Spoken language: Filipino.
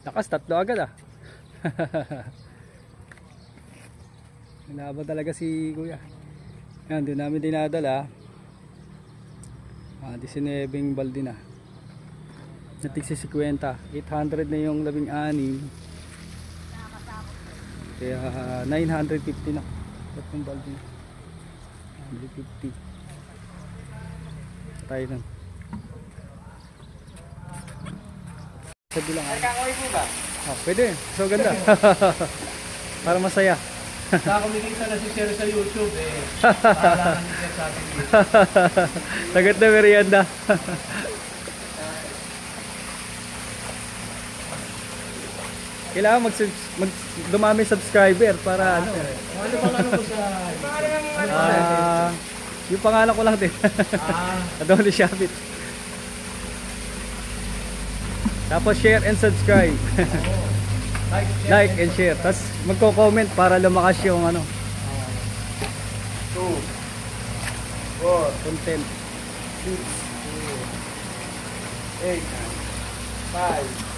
Lakas, tatlo agad ah. Laban talaga si kuya. Yan, doon namin dinadala. 19 balde na. Natigsi 50. 800 na yung 16. Kaya 950 na. Tatlong balde na. 150. Tayo lang. Sabi lang. Nagkakoy po ba? Oh, pwede. So ganda. Para masaya. Sa kumikita na si Sir sa YouTube eh. Pahala ni Sir sa ating video. Sagot na merienda. Kailangan dumami subscriber para ano. Ano bang ano ko sa... Yung pangalan ko lang din. Adonly Shabit. Tapos share and subscribe. Like and share. Tapos magko-comment para lumakas yung ano. 2, 4, Content. 6, 8, 5,